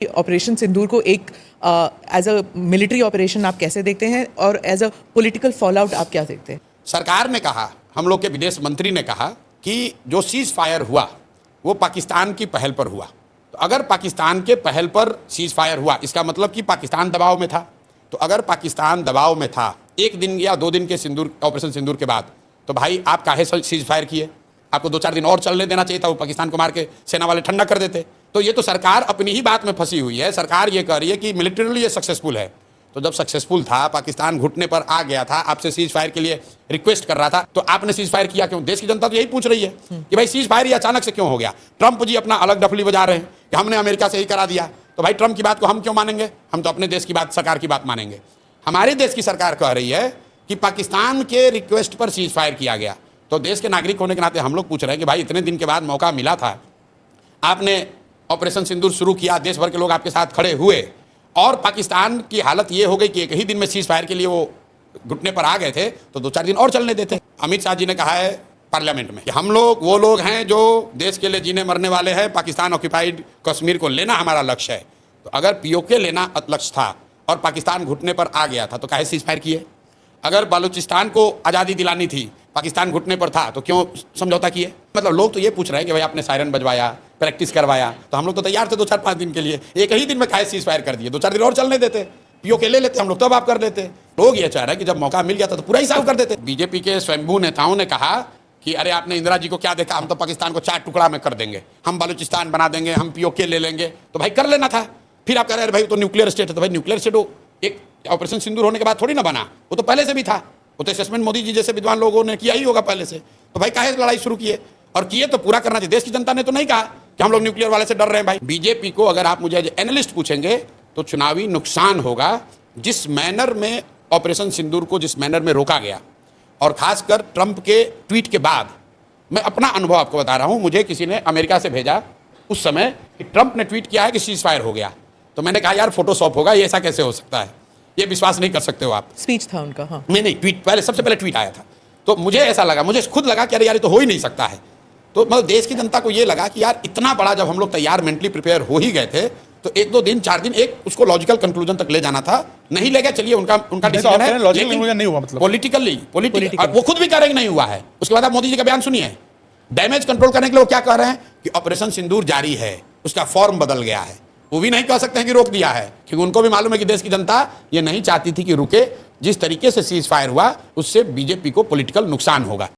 Operation सिंदूर को एक as a military operation आप कैसे देखते हैं और as a political fall out आप क्या देखते हैं? सरकार ने कहा, हम लोग के विदेश मंत्री ने कहा कि जो सीज फायर हुआ वो पाकिस्तान की पहल पर हुआ। तो अगर पाकिस्तान के पहल पर सीज फायर हुआ इसका मतलब कि पाकिस्तान दबाव में था। तो अगर पाकिस्तान दबाव में था 1 दिन या 2 दिन के ऑपरेशन सिंदूर के बाद, तो भाई आप काहे सीज फायर किए? आपको 2-4 दिन और चलने देना चाहिए था, वो पाकिस्तान को मार के सेना वाले ठंडा कर देते। तो ये तो सरकार अपनी ही बात में फंसी हुई है। सरकार ये कह रही है कि मिलिटरीली ये सक्सेसफुल है। तो जब सक्सेसफुल था, पाकिस्तान घुटने पर आ गया था, आपसे सीज फायर के लिए रिक्वेस्ट कर रहा था, तो आपने सीज फायर किया क्यों? देश की जनता तो यही पूछ रही है कि भाई सीज फायर ये अचानक से क्यों हो गया? ट्रंप जी अपना अलग डफली बजा रहे हैं कि हमने अमेरिका से ही करा दिया। तो भाई ट्रंप की बात को हम क्यों मानेंगे? हम तो अपने देश की बात, सरकार की बात मानेंगे। हमारे देश की सरकार कह रही है कि पाकिस्तान के रिक्वेस्ट पर सीज फायर किया गया। तो देश के नागरिक होने के नाते हम लोग पूछ रहे हैं कि भाई इतने दिन के बाद मौका मिला था, आपने ऑपरेशन सिंदूर शुरू किया, देश भर के लोग आपके साथ खड़े हुए और पाकिस्तान की हालत ये हो गई कि एक ही दिन में सीज फायर के लिए वो घुटने पर आ गए थे, तो 2-4 दिन और चलने देते। अमित शाह जी ने कहा है पार्लियामेंट में कि हम लोग वो लोग हैं जो देश के लिए जीने मरने वाले हैं, पाकिस्तान ऑक्यूपाइड कश्मीर को लेना हमारा लक्ष्य है। तो अगर पीओके लेना लक्ष्य था और पाकिस्तान घुटने पर आ गया था तो काहे सीज फायर किए? अगर बलूचिस्तान को आज़ादी दिलानी थी, पाकिस्तान घुटने पर था, तो क्यों समझौता किए? मतलब लोग तो ये पूछ रहे हैं कि भाई आपने सायरन बजवाया, प्रैक्टिस करवाया, तो हम लोग तो तैयार थे 2-4-5 दिन के लिए। एक ही दिन में काहे सीज फायर कर दिए? 2-4 दिन और चलने देते, पीओके ले लेते हम लोग, तब आप कर लेते। लोग ये चाह रहे हैं कि जब मौका मिल गया था तो पूरा हिसाब कर देते। बीजेपी के स्वयंभू नेताओं ने कहा कि अरे आपने इंदिरा जी को क्या देखा, हम तो पाकिस्तान को 4 टुकड़ा में कर देंगे, हम बलूचिस्तान बना देंगे, हम पीओके ले लेंगे। तो भाई कर लेना था। फिर आप कह रहे हैं भाई तो न्यूक्लियर स्टेट है। तो भाई न्यूक्लियर स्टेट वो एक ऑपरेशन सिंदूर होने के बाद थोड़ी ना बना, वो तो पहले से भी था। वो तो असेसमेंट मोदी जी जैसे विद्वान लोगों ने किया ही होगा पहले से। तो भाई काहे लड़ाई शुरू किए? और किए तो पूरा करना चाहिए। देश की जनता ने तो नहीं कहा कि हम लोग न्यूक्लियर वाले से डर रहे हैं। भाई बीजेपी को अगर आप मुझे एनालिस्ट पूछेंगे तो चुनावी नुकसान होगा जिस मैनर में ऑपरेशन सिंदूर को जिस मैनर में रोका गया, और खासकर ट्रंप के ट्वीट के बाद। मैं अपना अनुभव आपको बता रहा हूं। मुझे किसी ने अमेरिका से भेजा उस समय कि ट्रंप ने ट्वीट किया है कि सीज फायर हो गया। तो मैंने कहा यार फोटोशॉप होगा, ये ऐसा कैसे हो सकता है? ये विश्वास नहीं कर सकते हो आप। स्पीच था उनका। हाँ नहीं, ट्वीट पहले, सबसे पहले ट्वीट आया था। तो मुझे ऐसा लगा, मुझे खुद लगा कि अरे यार ये तो हो ही नहीं सकता है। तो मतलब देश की जनता को ये लगा कि यार इतना बड़ा जब हम लोग तैयार, मेंटली प्रिपेयर हो ही गए थे, तो 1-2 दिन 4 दिन एक उसको लॉजिकल कंक्लूजन तक ले जाना था। नहीं ले गए, चलिए उनका डिसीजन है, लेकिन नहीं हुआ। मतलब पॉलिटिकल वो खुद भी कह रहे नहीं हुआ है। उसके बाद आप मोदी जी का बयान सुनिए। डैमेज कंट्रोल करने के लिए वो क्या कह रहे हैं कि ऑपरेशन सिंदूर जारी है, उसका फॉर्म बदल गया है। वो भी नहीं कह सकते हैं कि रोक दिया है, क्योंकि उनको भी मालूम है कि देश की जनता ये नहीं चाहती थी कि रुके। जिस तरीके से सीज फायर हुआ उससे बीजेपी को पॉलिटिकल नुकसान होगा।